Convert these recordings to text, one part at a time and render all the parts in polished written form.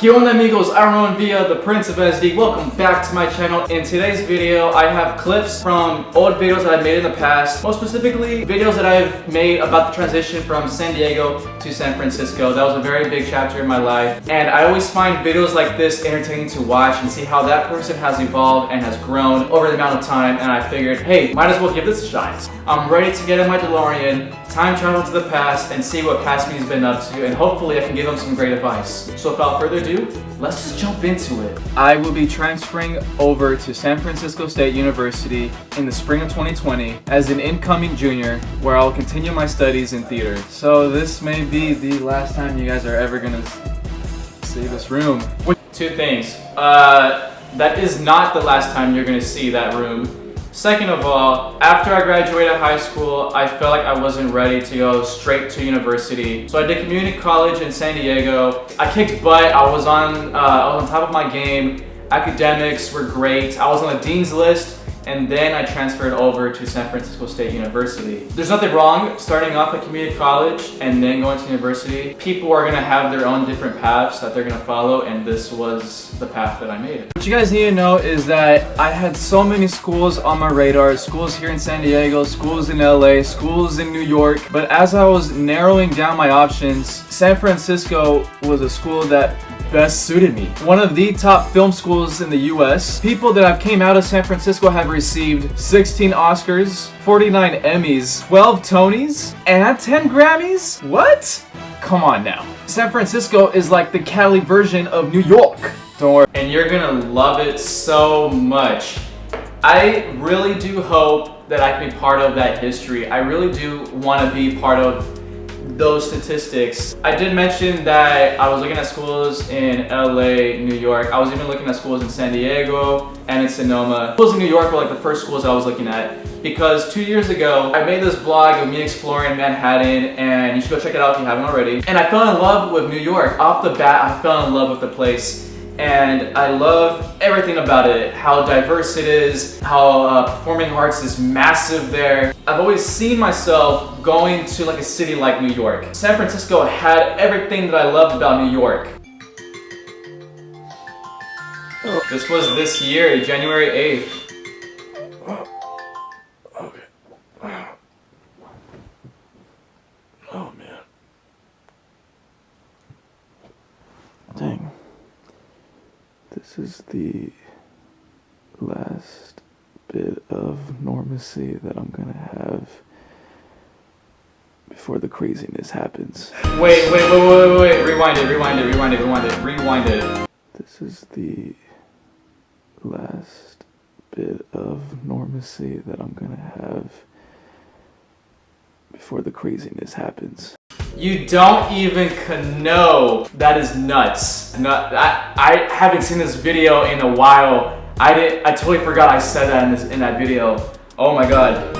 ¿Qué onda amigos? I'm Via, the Prince of SD. Welcome back to my channel. In today's video, I have clips from old videos that I've made in the past. Most specifically, videos that I've made about the transition from San Diego to San Francisco. That was a very big chapter in my life. And I always find videos like this entertaining to watch and see how that person has evolved and has grown over the amount of time. And I figured, hey, might as well give this a shot. I'm ready to get in my Delorean, time travel to the past, and see what past me has been up to. And hopefully I can give them some great advice. So without further ado, let's just jump into it. I will be transferring over to San Francisco State University in the spring of 2020 as an incoming junior, where I'll continue my studies in theater. So this may be the last time you guys are ever gonna see this room. Two things. That is not the last time you're gonna see that room. Second of all, after I graduated high school, I felt like I wasn't ready to go straight to university. So I did community college in San Diego. I kicked butt. I was on top of my game. Academics were great. I was on the dean's list. And then I transferred over to San Francisco State University. There's nothing wrong starting off at community college and then going to university. People are gonna have their own different paths that they're gonna follow, and this was the path that I made. What you guys need to know is that I had so many schools on my radar, schools here in San Diego, schools in LA, schools in New York, but as I was narrowing down my options, San Francisco was a school that best suited me. One of the top film schools in the US. People that have came out of San Francisco have received 16 Oscars, 49 Emmys, 12 Tonys, and 10 Grammys? What? Come on now. San Francisco is like the Cali version of New York. Don't worry. And you're gonna love it so much. I really do hope that I can be part of that history. I really do want to be part of those statistics. I did mention that I was looking at schools in LA, New York. I was even looking at schools in San Diego and in Sonoma. Schools in New York were like the first schools I was looking at, because 2 years ago I made this vlog of me exploring Manhattan, and you should go check it out if you haven't already. And I fell in love with New York. Off the bat, I fell in love with the place. And I love everything about it, how diverse it is, how performing arts is massive there. I've always seen myself going to like a city like New York. San Francisco had everything that I loved about New York. This was this year, January 8th. Okay. Oh man. Dang. This is the last bit of normalcy that I'm gonna have before the craziness happens. Wait. Rewind it. This is the last bit of normalcy that I'm gonna have before the craziness happens. You don't even know. That is nuts. I haven't seen this video in a while. I totally forgot I said that in that video. Oh my god.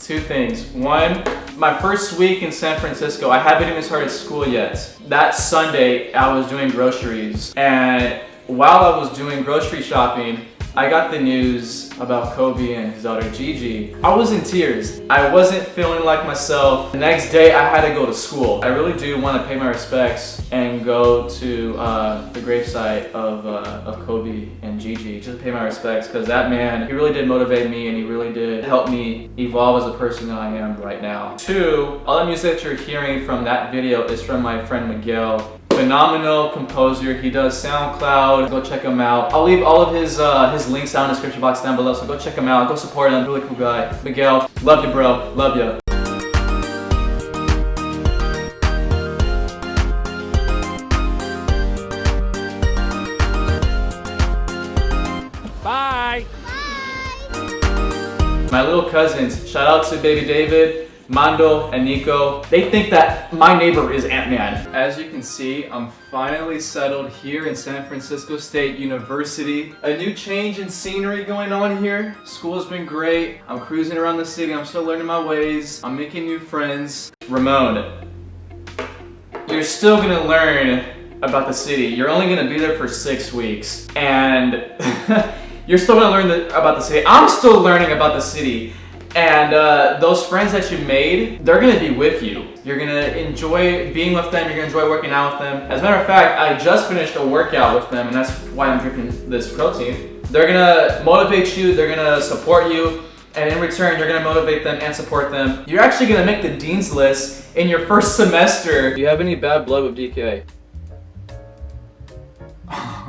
Two things. One, my first week in San Francisco, I haven't even started school yet. That Sunday, I was doing groceries, and while I was doing grocery shopping, I got the news about Kobe and his daughter Gigi. I was in tears. I wasn't feeling like myself. The next day, I had to go to school. I really do want to pay my respects and go to the gravesite of Kobe and Gigi. Just pay my respects, because that man, he really did motivate me, and he really did help me evolve as a person that I am right now. Two, all the music that you're hearing from that video is from my friend Miguel. Phenomenal composer. He does SoundCloud. Go check him out. I'll leave all of his links down in the description box down below, so go check him out. Go support him. Really cool guy. Miguel, love you, bro. Love you. Bye. My little cousins, shout out to baby David, Mando, and Nico. They think that my neighbor is Ant-Man. As you can see, I'm finally settled here in San Francisco State University. A new change in scenery going on here. School's been great. I'm cruising around the city. I'm still learning my ways. I'm making new friends. Ramon, you're still gonna learn about the city. You're only gonna be there for 6 weeks. And you're still gonna learn about the city. I'm still learning about the city. And those friends that you made, they're gonna be with you. You're gonna enjoy being with them, you're gonna enjoy working out with them. As a matter of fact, I just finished a workout with them, and that's why I'm drinking this protein. They're gonna motivate you, they're gonna support you, and in return, you're gonna motivate them and support them. You're actually gonna make the dean's list in your first semester. Do you have any bad blood with DKA?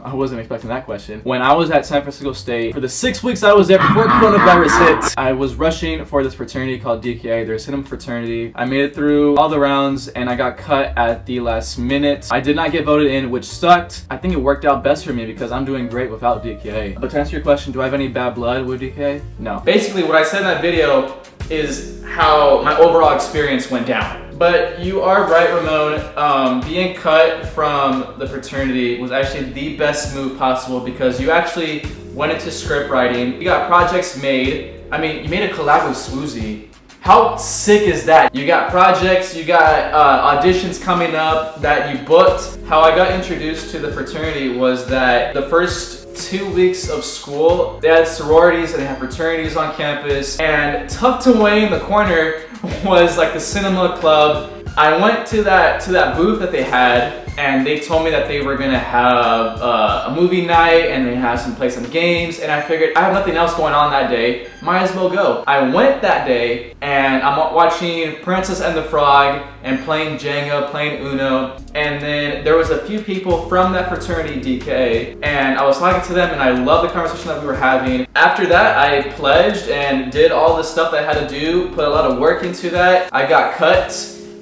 I wasn't expecting that question. When I was at San Francisco State, for the 6 weeks I was there before coronavirus hit, I was rushing for this fraternity called DKA, their cinema fraternity. I made it through all the rounds and I got cut at the last minute. I did not get voted in, which sucked. I think it worked out best for me because I'm doing great without DKA. But to answer your question, do I have any bad blood with DKA? No. Basically, what I said in that video is how my overall experience went down. But you are right, Ramon. Being cut from the fraternity was actually the best move possible because you actually went into script writing. You got projects made. I mean, you made a collab with Swoozie. How sick is that? You got projects, you got auditions coming up that you booked. How I got introduced to the fraternity was that the first 2 weeks of school, they had sororities and they had fraternities on campus, and tucked away in the corner was like the cinema club. I went to that booth that they had, and they told me that they were gonna have a movie night and they had play some games, and I figured I have nothing else going on that day, might as well go. I went that day and I'm watching Princess and the Frog and playing Jenga, playing Uno, and then there was a few people from that fraternity, DK, and I was talking to them and I loved the conversation that we were having. After that, I pledged and did all the stuff that I had to do, put a lot of work into that. I got cut,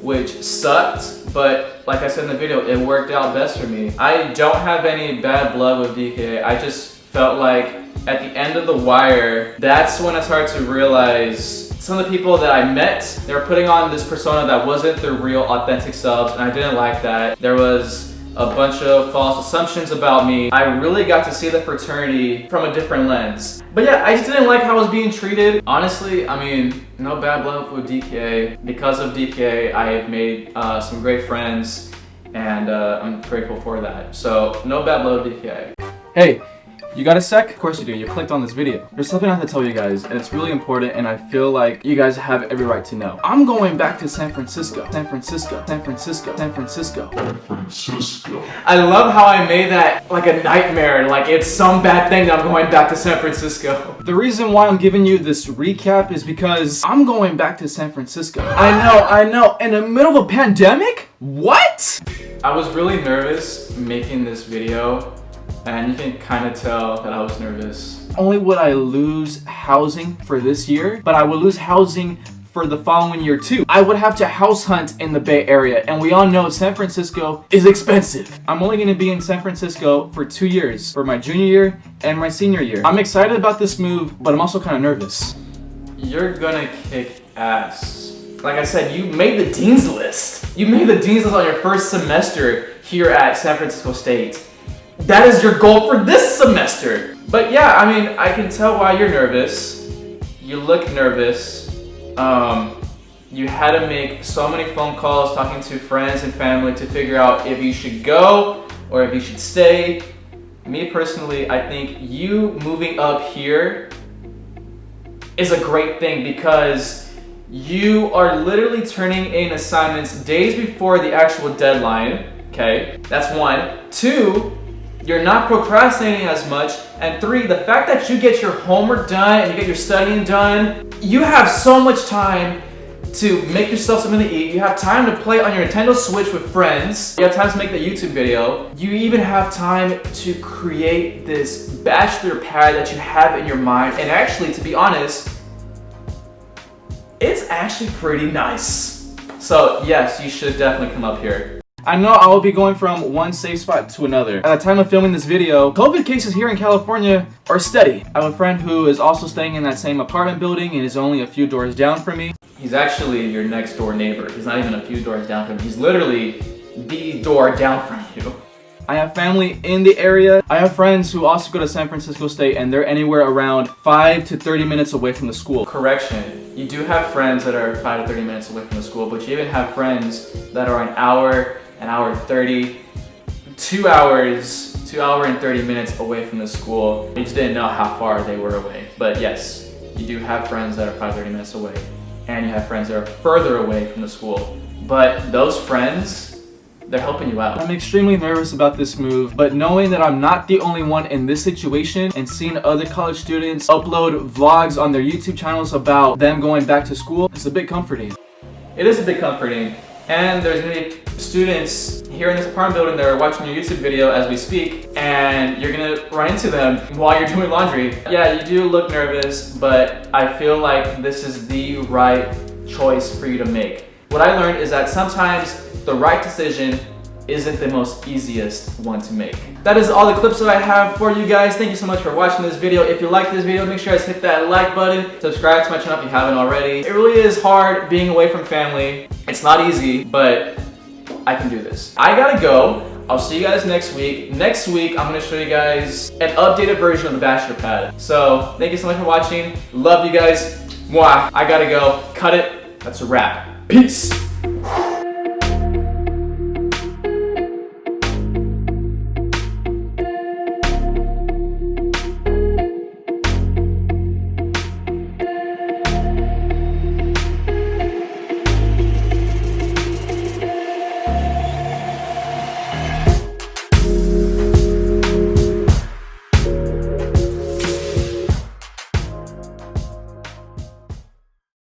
which sucked, but like I said in the video, it worked out best for me. I don't have any bad blood with DK. I just felt like at the end of the wire, that's when I started to realize some of the people that I met, they were putting on this persona that wasn't their real authentic selves, and I didn't like that. There was a bunch of false assumptions about me. I really got to see the fraternity from a different lens. But yeah, I just didn't like how I was being treated. Honestly, I mean, no bad blood with DKA. Because of DKA, I have made some great friends, and I'm grateful for that. So, no bad blood with DKA. Hey, you got a sec? Of course you do, you clicked on this video. There's something I have to tell you guys, and it's really important, and I feel like you guys have every right to know. I'm going back to San Francisco. San Francisco. San Francisco. San Francisco. San Francisco. I love how I made that like a nightmare, like it's some bad thing that I'm going back to San Francisco. The reason why I'm giving you this recap is because I'm going back to San Francisco. I know, in the middle of a pandemic? What? I was really nervous making this video, and you can kind of tell that I was nervous. Only would I lose housing for this year, but I would lose housing for the following year too. I would have to house hunt in the Bay Area, and we all know San Francisco is expensive. I'm only gonna be in San Francisco for 2 years, for my junior year and my senior year. I'm excited about this move, but I'm also kind of nervous. You're gonna kick ass. Like I said, you made the dean's list. You made the dean's list on your first semester here at San Francisco State. That is your goal for this semester. But yeah, I mean, I can tell why you're nervous. You look nervous. You had to make so many phone calls talking to friends and family to figure out if you should go or if you should stay. Me personally, I think you moving up here is a great thing because you are literally turning in assignments days before the actual deadline. Okay, that's 1. 2, you're not procrastinating as much. And 3, the fact that you get your homework done and you get your studying done, you have so much time to make yourself something to eat. You have time to play on your Nintendo Switch with friends. You have time to make the YouTube video. You even have time to create this bachelor pad that you have in your mind. And actually, to be honest, it's actually pretty nice. So yes, you should definitely come up here. I know I will be going from one safe spot to another. At the time of filming this video, COVID cases here in California are steady. I have a friend who is also staying in that same apartment building and is only a few doors down from me. He's actually your next door neighbor. He's not even a few doors down from you. He's literally the door down from you. I have family in the area. I have friends who also go to San Francisco State, and they're anywhere around 5 to 30 minutes away from the school. Correction, you do have friends that are 5 to 30 minutes away from the school, but you even have friends that are an hour 30, 2 hours 2 hours and 30 minutes away from the school. You just didn't know how far they were away. But yes, you do have friends that are 5-30 minutes away, and you have friends that are further away from the school. But those friends, they're helping you out. I'm extremely nervous about this move, but knowing that I'm not the only one in this situation and seeing other college students upload vlogs on their YouTube channels about them going back to school is a bit comforting. It is a bit comforting. And there's gonna be students here in this apartment building that are watching your YouTube video as we speak, and you're gonna run into them while you're doing laundry. Yeah, you do look nervous, but I feel like this is the right choice for you to make. What I learned is that sometimes the right decision isn't the most easiest one to make. That is all the clips that I have for you guys. Thank you so much for watching this video. If you like this video, make sure you guys hit that like button. Subscribe to my channel if you haven't already. It really is hard being away from family. It's not easy, but I can do this. I gotta go. I'll see you guys next week. Next week, I'm gonna show you guys an updated version of the Bachelor Pad. So, thank you so much for watching. Love you guys. Mwah. I gotta go. Cut it. That's a wrap. Peace.